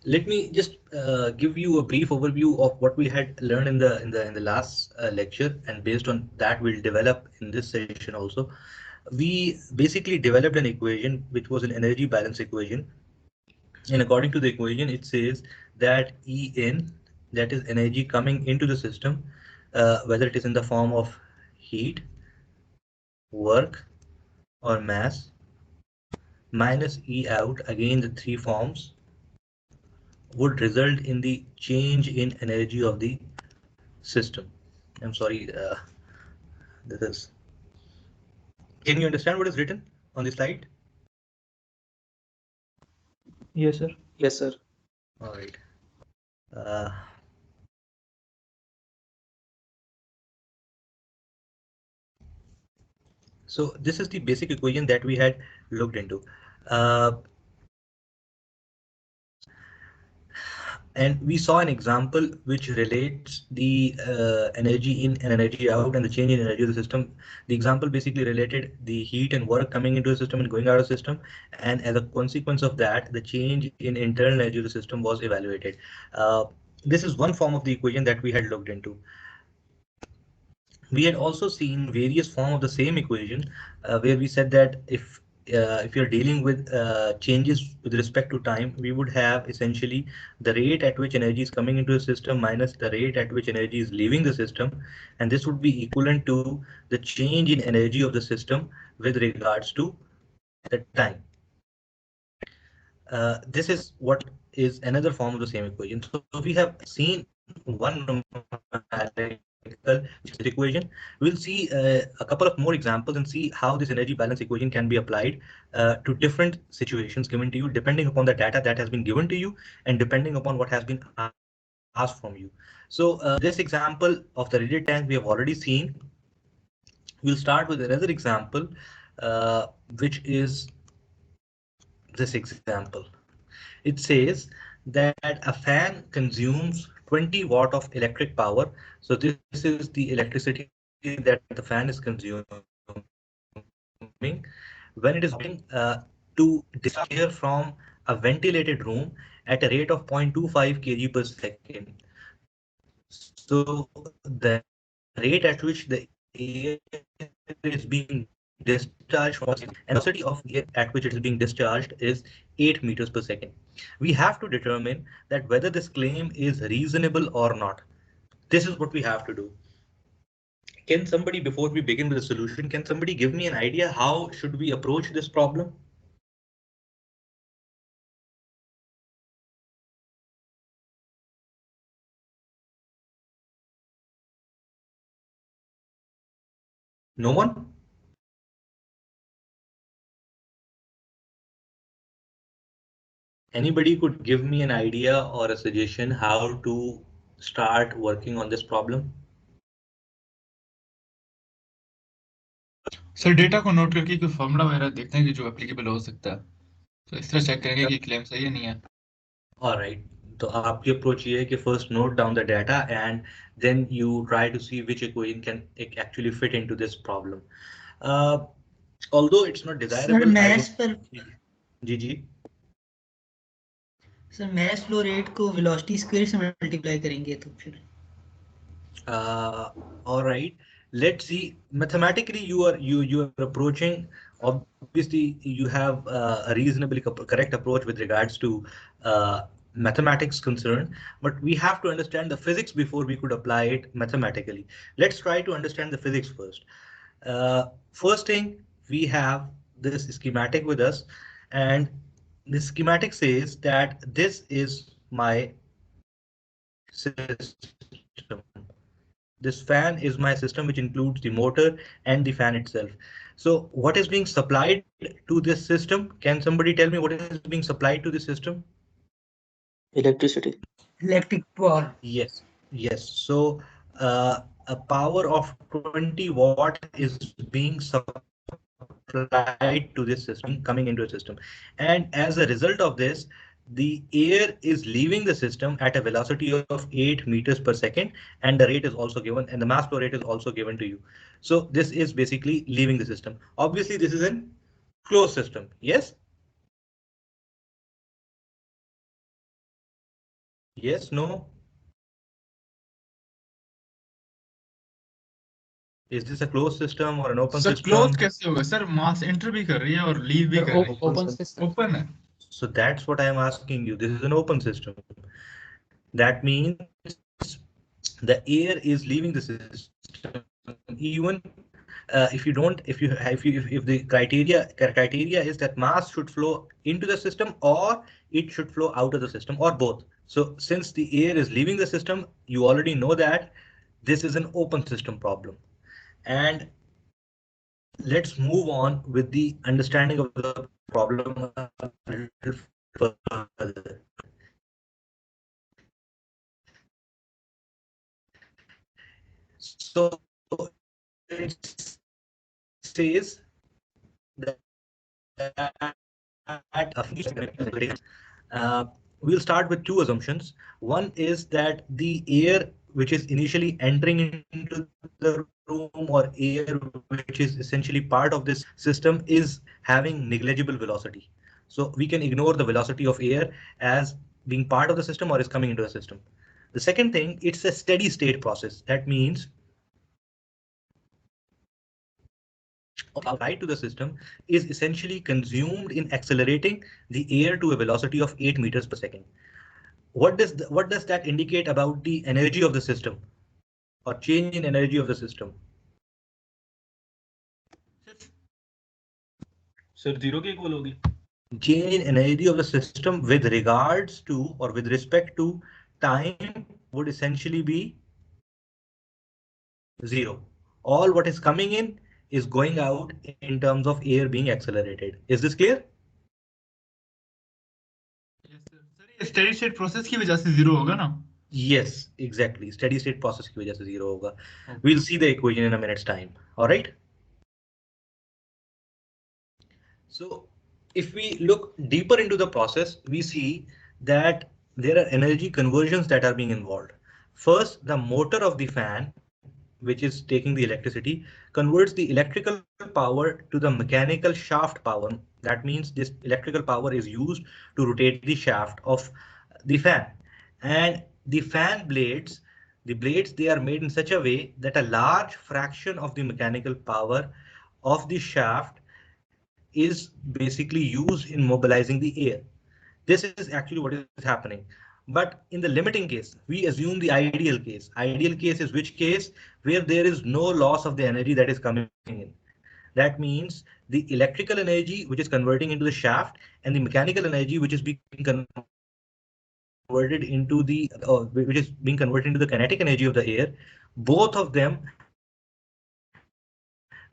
Let me just give you a brief overview of what we had learned in the last lecture, and based on that, we'll develop in this session also. We basically developed an equation which was an energy balance equation, and according to the equation, it says that En, that is energy coming into the system, whether it is in the form of heat, work, or mass, minus E out, again the three forms, would result in the change in energy of the system. I'm sorry, this is. Can you understand what is written on the slide? Yes, sir. Yes, sir. All right. Uh, so this is the basic equation that we had looked into. Uh, And we saw an example which relates the energy in and energy out and the change in energy of the system. The example basically related the heat and work coming into the system and going out of the system. And as a consequence of that, the change in internal energy of the system was evaluated. This is one form of the equation that we had looked into. We had also seen various forms of the same equation where we said that if you're dealing with changes with respect to time, we would have essentially the rate at which energy is coming into the system minus the rate at which energy is leaving the system, and this would be equivalent to the change in energy of the system with regards to the time. This is what is another form of the same equation. So we have seen one numerical equation. We'll see a couple of more examples and see how this energy balance equation can be applied to different situations given to you, depending upon the data that has been given to you and depending upon what has been asked from you. So this example of the rigid tank we have already seen. We'll start with another example, which is this example. It says that a fan consumes 20 watt of electric power. So this is the electricity that the fan is consuming when it is operating to discharge air from a ventilated room at a rate of 0.25 kg per second. So the rate at which the air is being discharged from a system is 8 meters per second, and the velocity of the air at which it is being discharged is 8 meters per second. We have to determine that whether this claim is reasonable or not. This is what we have to do. Can somebody, before we begin with the solution, can somebody give me an idea how should we approach this problem? No one? Anybody could give me an idea or a suggestion how to start working on this problem? Sir data को note करके कोई formula वगैरह देखते हैं कि जो applicable हो सकता है, तो इस तरह चेक करेंगे कि क्लेम सही है नहीं है. All right. So आपकी approach ये है कि first note down the data and then you try to see which equation can actually fit into this problem. Uh, although it's not sir desirable, I maths would. पर जी जी. Sir maths flow rate को velocity square से multiply करेंगे तो फिर All right. Let's see. Mathematically, you are approaching. Obviously, you have a reasonably correct approach with regards to mathematics concern, but we have to understand the physics before we could apply it mathematically. Let's try to understand the physics first. First thing, we have this schematic with us, and the schematic says that this is my system. This fan is my system, which includes the motor and the fan itself. So what is being supplied to this system? Can somebody tell me what is being supplied to the system? Electricity. Electric power Yes, yes. So a power of 20 watt is being supplied to this system, coming into a system. And as a result of this, the air is leaving the system at a velocity of 8 meters per second, and the rate is also given, and the mass flow rate is also given to you. So this is basically leaving the system. Obviously, this is an closed system. Yes. Yes, no? Is this a closed system or an open sir close system? कैसे होगा sir? मास enter भी कर रही है और leave भी Sir, कर रही है। open system. ओपन है। So that's what I am asking you. This is an open system. That means the air is leaving the system. Even if you don't, if the criteria is that mass should flow into the system or it should flow out of the system or both. So since the air is leaving the system, you already know that this is an open system problem. And let's move on with the understanding of the problem a little further. So it says that uh, we'll start with two assumptions. One is that the air which is initially entering into the room or air which is essentially part of this system is having negligible velocity. So we can ignore the velocity of air as being part of the system or is coming into the system. The second thing, it's a steady state process. That means applied to the system is essentially consumed in accelerating the air to a velocity of 8 meters per second. What does that indicate about the energy of the system or change in energy of the system? Sir zero की equal होगी। Change in energy of the system with regards to or with respect to time would essentially be zero. All what is coming in is going out in terms of air being accelerated. Is this clear? Steady state process की वजह से zero होगा ना? Yes, exactly. Steady state process की वजह से zero होगा. We'll see the equation in a minute's time. All right. So if we look deeper into the process, we see that there are energy conversions that are being involved. First, the motor of the fan, which is taking the electricity, converts the electrical power to the mechanical shaft power. That means this electrical power is used to rotate the shaft of the fan. And the fan blades, they are made in such a way that a large fraction of the mechanical power of the shaft is basically used in mobilizing the air. This is actually what is happening. But in the limiting case, we assume the ideal case. Ideal case is which case? Where there is no loss of the energy that is coming in. That means the electrical energy which is converting into the shaft and the mechanical energy which is being converted into which is being converted into the kinetic energy of the air, both of them,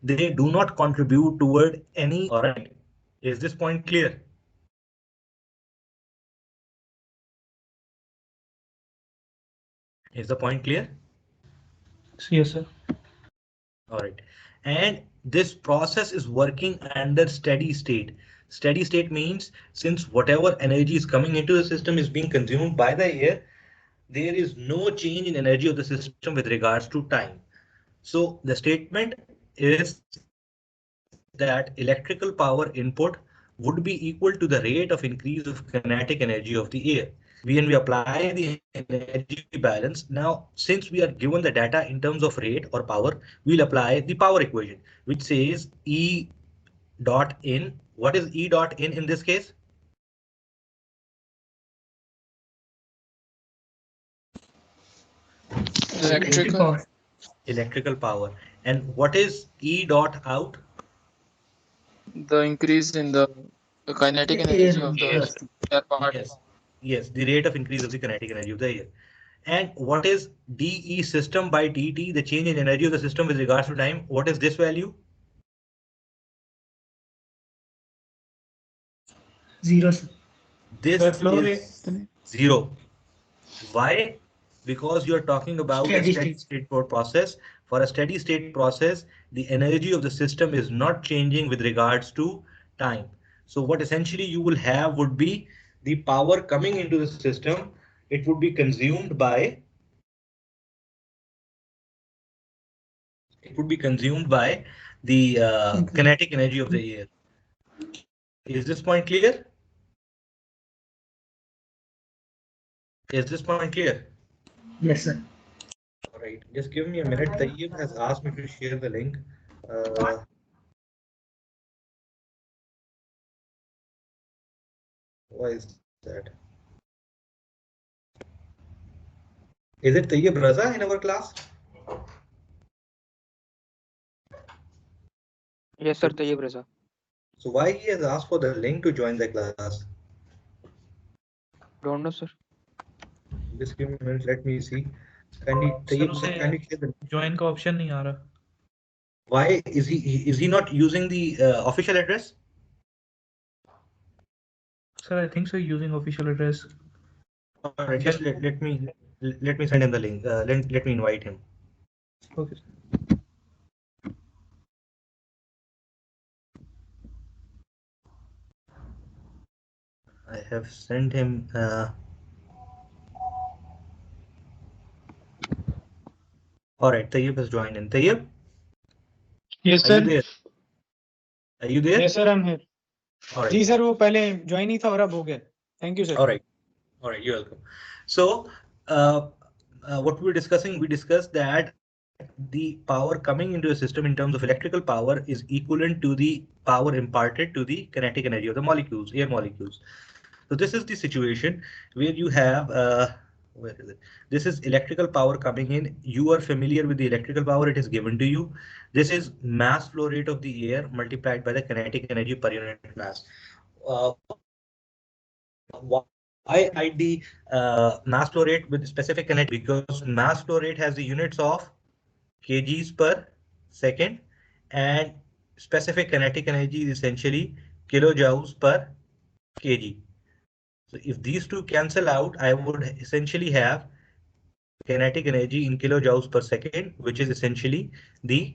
they do not contribute toward any energy loss. All right. Is this point clear? Is the point clear? Yes, sir. All right. And this process is working under steady state. Steady state means since whatever energy is coming into the system is being consumed by the air, there is no change in energy of the system with regards to time. So the statement is that electrical power input would be equal to the rate of increase of kinetic energy of the air. When we apply the energy balance, now since we are given the data in terms of rate or power, we'll apply the power equation, which says E dot in. What is E dot in this case? Electric power. Electrical power. And what is E dot out? The increase in the kinetic energy of the Yes, air part. yes, the rate of increase of the kinetic energy of the air. And what is dE system by dt, the change in energy of the system with regards to time? What is this value? Zero, sir. This is zero. Why? Because you are talking about a steady state process. For a steady state process, the energy of the system is not changing with regards to time. So what essentially you will have would be the power coming into the system. It would be consumed by the kinetic energy of the air. Is this point clear? Is this point clear? Yes, sir. All right, just give me a minute. Tayyib has asked me to share the link. Uh, why is that? Is it Tayyib Raza in our class? Yes, sir, Tayyib Raza. So why he has asked for the link to join the class? Don't know, sir. Just give me a minute. Let me see. Kindly, sir Tayyib, उसे kindly share the. Join का option नहीं आ रहा. Why is he not using the official address? Sir, I think so using official address. All right, just let me send him the link. Let me invite him. Okay. I have sent him. All right, Tayyib has joined in. Tayyib, yes are you sir. there? Are you there? Yes sir, I am here. All ji right. Sir, वो पहले join ही था और अब हो गया. Thank you sir. All right. All right. You're welcome. So, what we were discussing, we discussed that the power coming into a system in terms of electrical power is equivalent to the power imparted to the kinetic energy of the molecules, air molecules. So this is the situation where you have where is it? This is electrical power coming in. You are familiar with the electrical power, it is given to you. This is mass flow rate of the air multiplied by the kinetic energy per unit mass. Why I the mass flow rate with specific kinetic? Because mass flow rate has the units of kgs per second, and specific kinetic energy is essentially kilojoules per kg. So if these two cancel out, I would essentially have kinetic energy in kilojoules per second, which is essentially the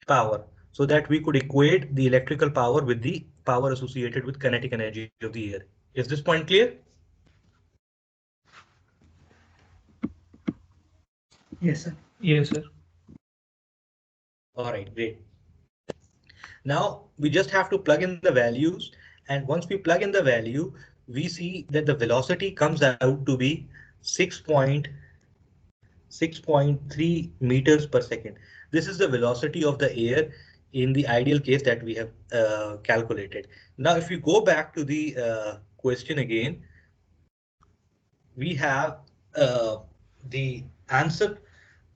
power, so that we could equate the electrical power with the power associated with kinetic energy of the air. Is this point clear? Yes, sir. Yes, sir. All right, great. Now we just have to plug in the values, and once we plug in the value, we see that the velocity comes out to be 6.3 meters per second. This is the velocity of the air in the ideal case that we have calculated. Now, if you go back to the question again, we have the answer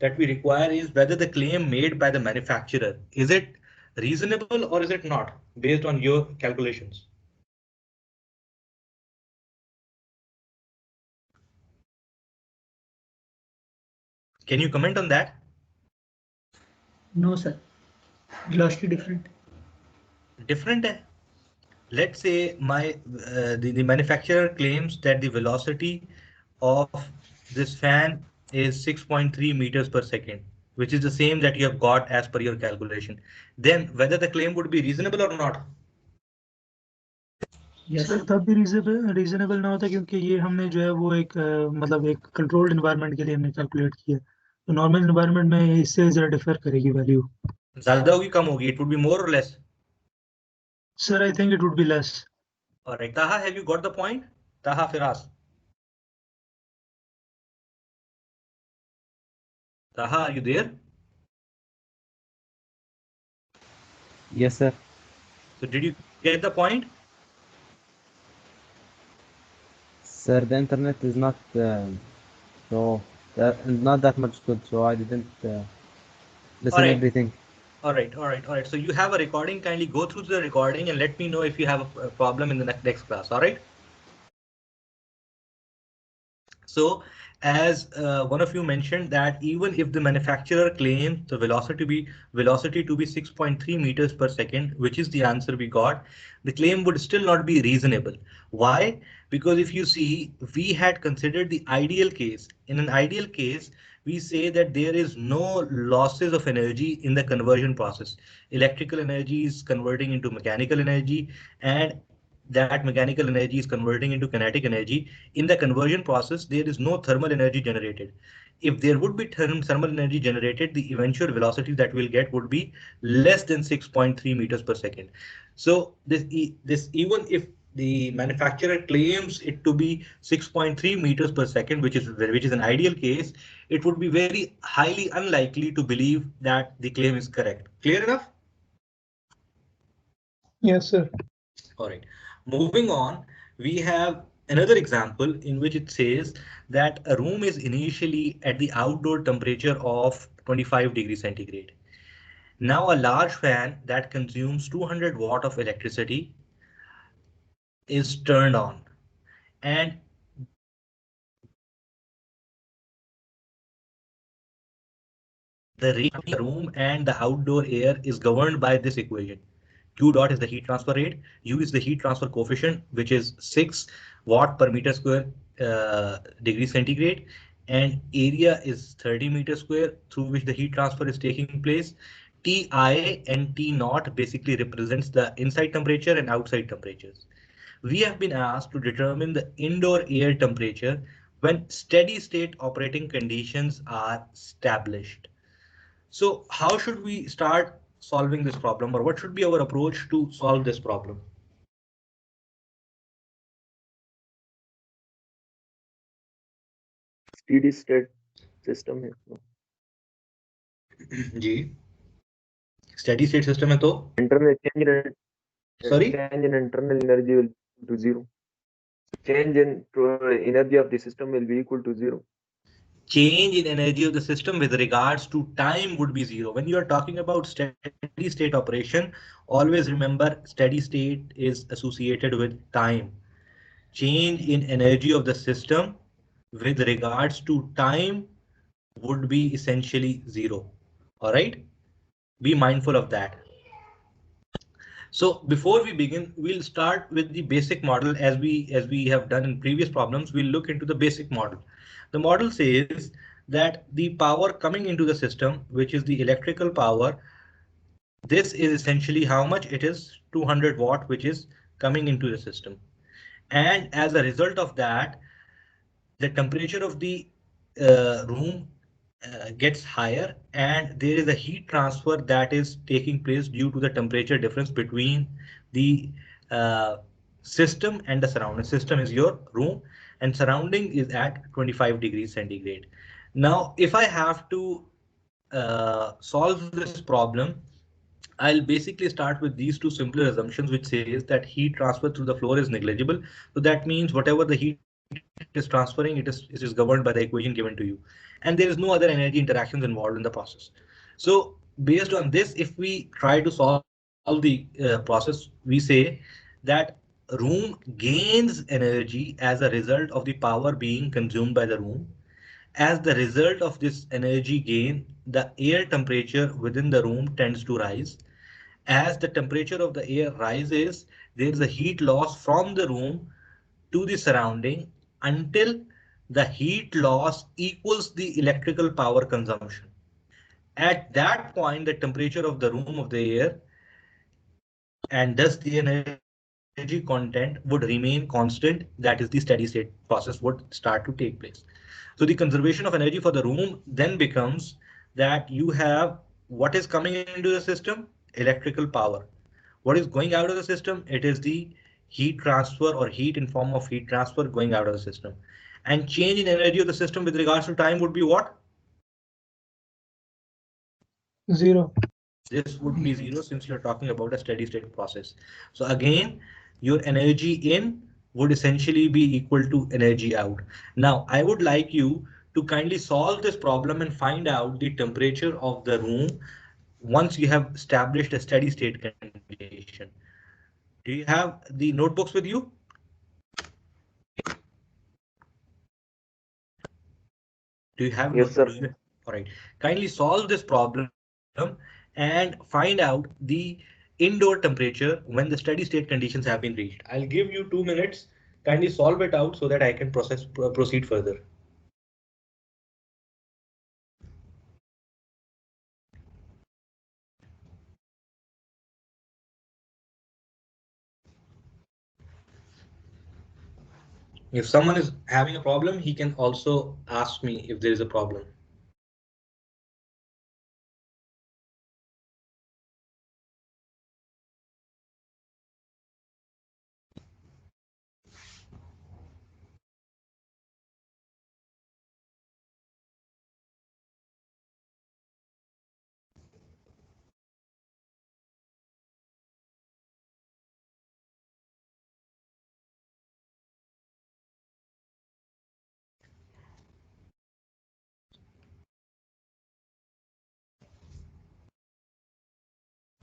that we require is whether the claim made by the manufacturer, is it reasonable or is it not based on your calculations? Can you comment on that? No, sir. Velocity different. Different. Let's say the manufacturer claims that the velocity of this fan is 6.3 meters per second, which is the same that you have got as per your calculation. Then whether the claim would be reasonable or not? Yes, sir sir. तब भी reasonable ना होता क्योंकि ये हमने जो है वो एक मतलब एक कंट्रोल्ड एनवायरनमेंट के लिए हमने कैलकुलेट किया. तो नॉर्मल एनवायरनमेंट में इससे जरा डिफर करेगी वैल्यू. ज्यादा होगी कम होगी? It would be more or less? Sir I think it would be less. All right, Taha, have you got the point? Taha Firas. Taha, are you there? Yes, sir. So did you get the point? Sir, the internet is not so not that much good, so I didn't listen Alright. everything. All right. So you have a recording. Kindly go through the recording and let me know if you have a problem in the next class. All right. So as one of you mentioned that even if the manufacturer claims the velocity to be 6.3 meters per second, which is the answer we got, the claim would still not be reasonable. Why? Because if you see, we had considered the ideal case. In an ideal case, we say that there is no losses of energy in the conversion process. Electrical energy is converting into mechanical energy, and that mechanical energy is converting into kinetic energy. In the conversion process, there is no thermal energy generated. If there would be thermal energy generated, the eventual velocity that we'll get would be less than 6.3 meters per second. So this even if the manufacturer claims it to be 6.3 meters per second, which is an ideal case, it would be very highly unlikely to believe that the claim is correct. Clear enough? Yes, sir. All right. Moving on, we have another example in which it says that a room is initially at the outdoor temperature of 25 degrees centigrade. Now a large fan that consumes 200 watt of electricity is turned on, and the rate of the room and the outdoor air is governed by this equation. Q dot is the heat transfer rate, U is the heat transfer coefficient, which is 6 watt per meter square degree centigrade, and area is 30 meters square through which the heat transfer is taking place. Ti and T naught basically represents the inside temperature and outside temperatures. We have been asked to determine the indoor air temperature when steady state operating conditions are established. So how should we start solving this problem, or what should be our approach to solve this problem? steady state system है तो जी steady state system है तो internal sorry change in internal energy will be to zero. Change in energy of the system will be equal to zero. change in energy of the system with regards to time would be zero. When you are talking about steady state operation, always remember steady state is associated with time. Change in energy of the system with regards to time would be essentially zero. All right, be mindful of that. So before we begin, we'll start with the basic model as we have done in previous problems. We'll look into the basic model. The model says that the power coming into the system, which is the electrical power, this is essentially how much it is 200 watt, which is coming into the system. And as a result of that, the temperature of the room gets higher, and there is a heat transfer that is taking place due to the temperature difference between the uh, system and the surrounding. System is your room and surrounding is at 25 degrees centigrade. Now, if I have to solve this problem, I'll basically start with these two simpler assumptions, which says that heat transfer through the floor is negligible. So that means whatever the heat is transferring, it is governed by the equation given to you. And there is no other energy interactions involved in the process. So based on this, if we try to solve the process, we say that room gains energy as a result of the power being consumed by the room. As the result of this energy gain, the air temperature within the room tends to rise. As the temperature of the air rises, there is a heat loss from the room to the surrounding until the heat loss equals the electrical power consumption. At that point, the temperature of the room of the air and thus the energy content would remain constant. That is the steady state process would start to take place. So the conservation of energy for the room then becomes that you have what is coming into the system, electrical power. What is going out of the system? It is the heat transfer or heat in form of heat transfer going out of the system. And change in energy of the system with regards to time would be what? Zero. This would be zero since you're talking about a steady state process. So again, your energy in would essentially be equal to energy out. Now, I would like you to kindly solve this problem and find out the temperature of the room once you have established a steady state condition. Do you have the notebooks with you? Do you have Yes, sir. all right. Kindly solve this problem and find out the indoor temperature when the steady state conditions have been reached. I'll give you 2 minutes. Kindly solve it out so that I can proceed further. If someone is having a problem, he can also ask me if there is a problem.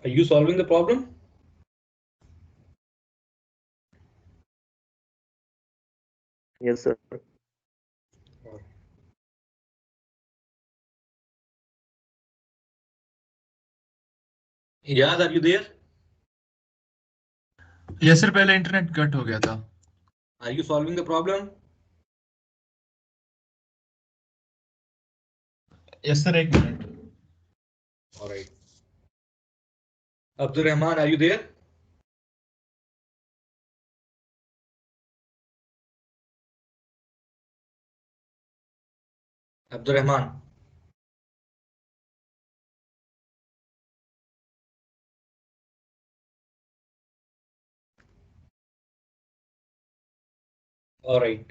Are you solving the problem? Yes, sir. Iyad, are you there? Yes sir, पहले internet cut हो गया था. Are you solving the problem? Yes sir, एक minute. All right. Abdul Rahman, are you there? Abdul Rahman. All right.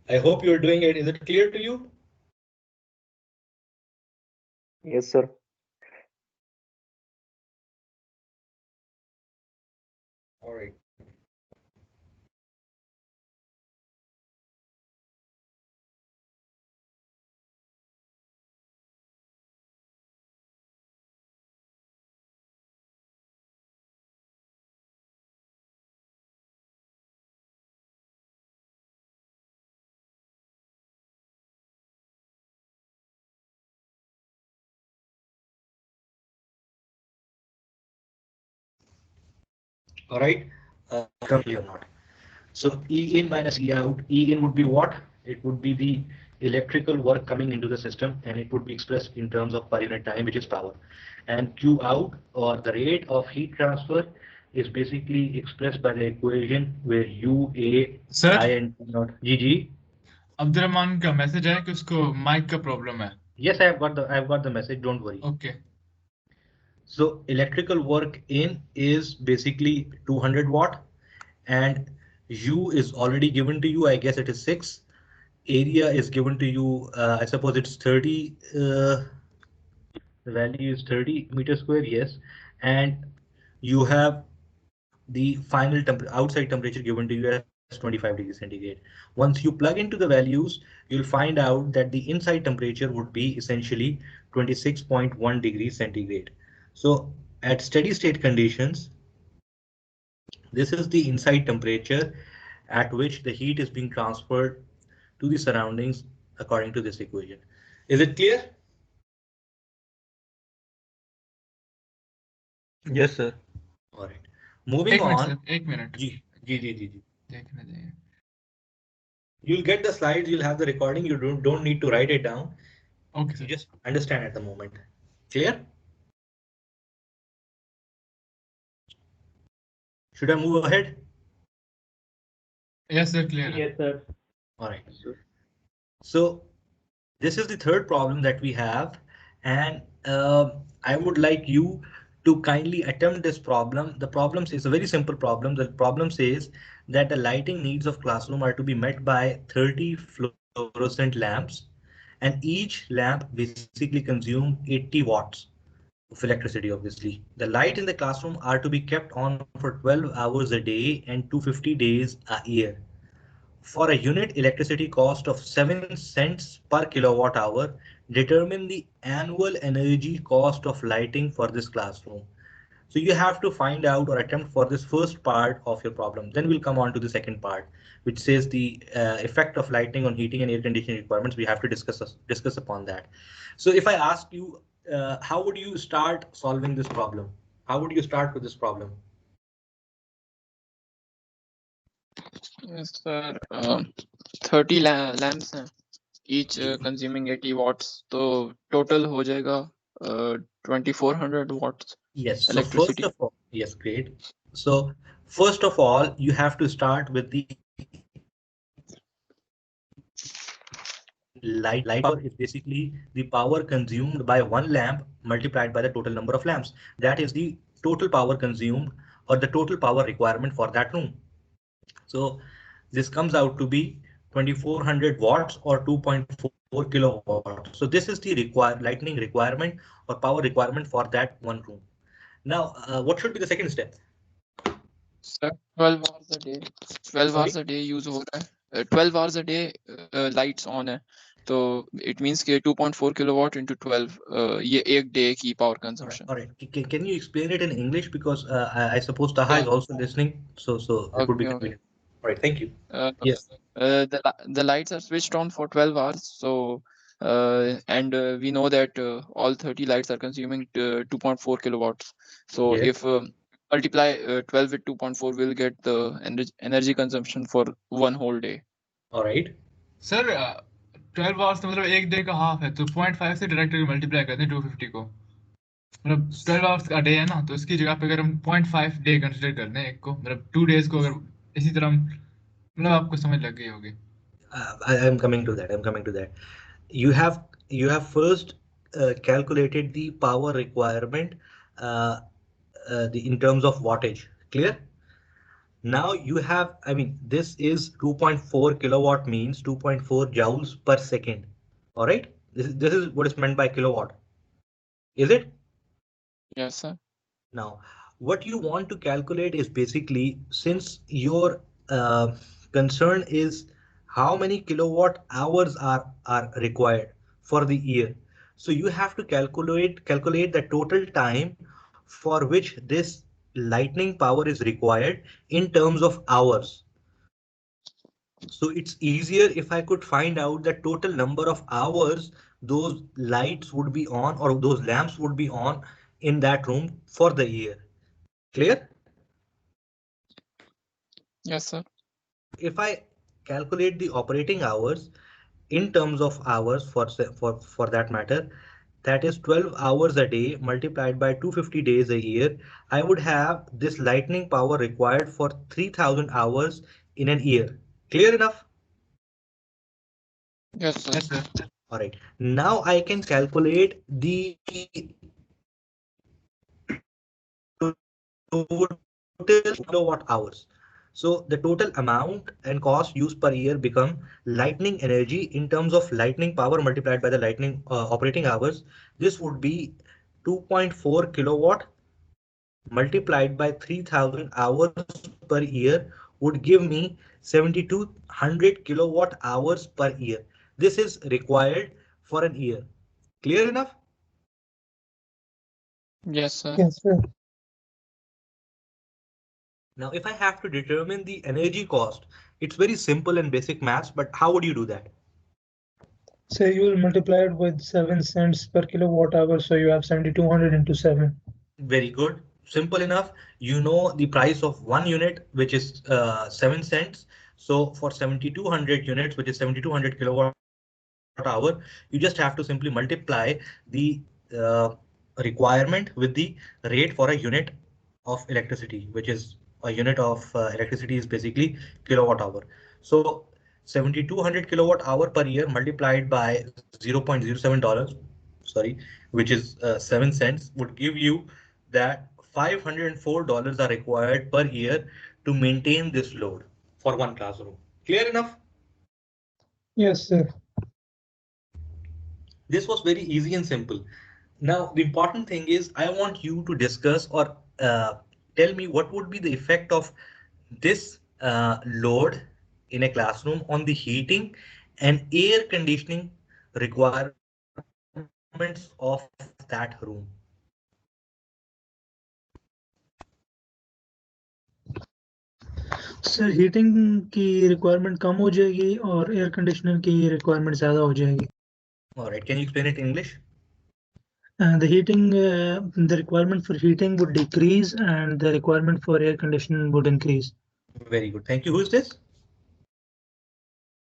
I hope you're doing it. Is it clear to you? Yes, sir. All right. All right. Clear or not? So E in minus E out. E in would be what? It would be the electrical work coming into the system, and it would be expressed in terms of per unit time, which is power. And Q out, or the rate of heat transfer, is basically expressed by the equation where U, A, sir, I and T naught. GG. Abdul Rahman का message है कि उसको mic का problem है. Yes, I've got the message. Don't worry. Okay. So electrical work in is basically 200 watt, and U is already given to you. I guess it is 6. Area is given to you. I suppose it's 30. The value is 30 meter square. Yes, and you have the final outside temperature given to you as 25 degrees centigrade. Once you plug into the values, you'll find out that the inside temperature would be essentially 26.1 degrees centigrade. So at steady state conditions, this is the inside temperature at which the heat is being transferred to the surroundings according to this equation. Is it clear? Yes, sir. All right. Moving on. एक minute. जी. देखने दें. You'll get the slides. You'll have the recording. You don't need to write it down. Okay, You sir. just understand at the moment. Clear? Should I move ahead? Yes, sir, clear. Yes, sir. All right. So this is the third problem that we have, and I would like you to kindly attempt this problem. The problem is a very simple problem. The problem says that the lighting needs of classroom are to be met by 30 fluorescent lamps, and each lamp basically consume 80 watts of electricity. Obviously, the light in the classroom are to be kept on for 12 hours a day and 250 days a year. For a unit electricity cost of 7 cents per kilowatt hour, determine the annual energy cost of lighting for this classroom. So you have to find out or attempt for this first part of your problem. Then we'll come on to the second part, which says the effect of lighting on heating and air conditioning requirements. We have to discuss upon that. So if I ask you, how would you start solving this problem? How would you start with this problem? Yes, sir. 30 lamps हैं, each consuming 80 watts. तो total हो जाएगा 2400 watts Yes. So electricity. first of all, yes, great. So first of all, you have to start with the light power is basically the power consumed by one lamp multiplied by the total number of lamps. That is the total power consumed or the total power requirement for that room. So this comes out to be 2400 watts or 2.4 kilowatts. So this is the lightning requirement or power requirement for that one room. Now, what should be the second step? Sir, 12 hours a day. 12 Sorry? hours a day use हो रहा है. 12 hours a day lights on है. तो it means कि 2.4 kilowatt into 12 ये एक day की power consumption. All right. Can you explain it in English, because I suppose Taha is Yeah. also listening, so it would be Okay. convenient. All right. Thank you. Uh, Yes. the lights are switched on for 12 hours. So and we know that all 30 lights are consuming 2.4 kilowatts. So Yes. if multiply 12 with 2.4, we'll get the energy consumption for one whole day. All right. Sir 12 hours तो मतलब एक day का half है, तो 0.5 से direct multiply करते हैं 250 को, मतलब 12 आवर्स का डे है ना, तो इसकी जगह पे अगर हम 0.5 डे कंसिडर करते हैं एक को, मतलब 2 डेज को, अगर इसी तरह मतलब आपको समझ लग गई होगी. I am coming to that. I'm coming to that. You have first calculated the power requirement in terms of wattage. Clear? Now you have, I mean, this is 2.4 kilowatt means 2.4 joules per second. All right. This is what is meant by kilowatt. Is it? Yes, sir. Now, what you want to calculate is basically, since your concern is how many kilowatt hours are required for the year. So you have to calculate the total time for which this lightning power is required in terms of hours. So it's easier if I could find out the total number of hours those lights would be on, or those lamps would be on in that room for the year. Clear? Yes, sir. If I calculate the operating hours in terms of hours for that matter, that is 12 hours a day multiplied by 250 days a year, I would have this lightning power required for 3000 hours in an year. Clear enough? Yes, sir. Yes, sir. All right. Now I can calculate the total kilowatt hours. So the total amount and cost used per year become lightning energy in terms of lightning power multiplied by the lightning operating hours. This would be 2.4 kilowatt multiplied by 3000 hours per year would give me 7200 kilowatt hours per year. This is required for an year. Clear enough? Yes, sir. Yes, sir. Now, if I have to determine the energy cost, it's very simple and basic maths, but how would you do that? So you will multiply it with 7 cents per kilowatt hour, so you have 7200 into 7. Very good. Simple enough. You know the price of one unit, which is 7 cents. So for 7200 units, which is 7200 kilowatt hour, you just have to simply multiply the requirement with the rate for a unit of electricity, which is a unit of electricity is basically kilowatt hour. So 7200 kilowatt hour per year multiplied by $0.07, sorry, which is 7 cents, would give you that $504 are required per year to maintain this load for one classroom. Clear enough? Yes, sir. This was very easy and simple. Now, the important thing is I want you to discuss or tell me what would be the effect of this load in a classroom on the heating and air conditioning requirements of that room. Sir heating की requirement कम हो जाएगी और air conditioner की requirement ज़्यादा हो जाएगी. All right, can you explain it in English? The heating, the requirement for heating would decrease and the requirement for air conditioning would increase. Very good. Thank you. Who is this?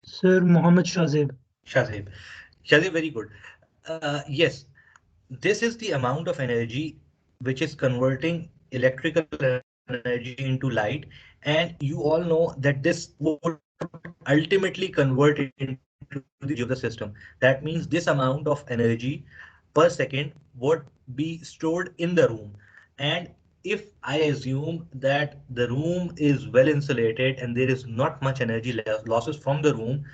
Sir, Mohammed Shazib. Shazib. Shazib, very good. Yes, this is the amount of energy which is converting electrical energy into light, and you all know that this would ultimately convert it into the energy of the system. That means this amount of energy per second would be stored in the room. And if I assume that the room is well insulated and there is not much energy losses from the room,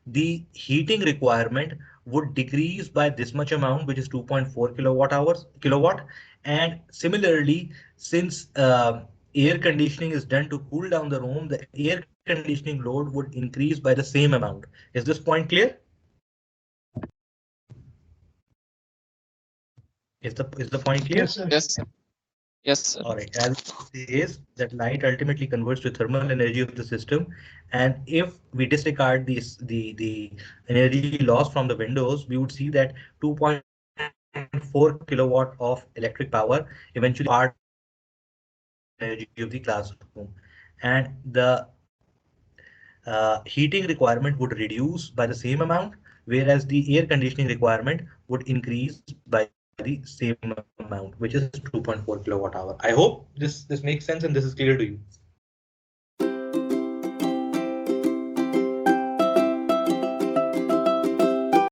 the heating requirement would decrease by this much amount, which is 2.4 kilowatt. And similarly, since air conditioning is done to cool down the room, the air conditioning load would increase by the same amount. Is this point clear? Is the point clear? Yes, sir. Yes, sir. Yes, sir. All right. As it is that light ultimately converts to thermal energy of the system, and if we disregard the energy loss from the windows, we would see that 2.4 kilowatt of electric power eventually part energy of the classroom, and the heating requirement would reduce by the same amount, whereas the air conditioning requirement would increase by the same amount, which is 2.4 kilowatt hour. I hope this makes sense and this is clear to you.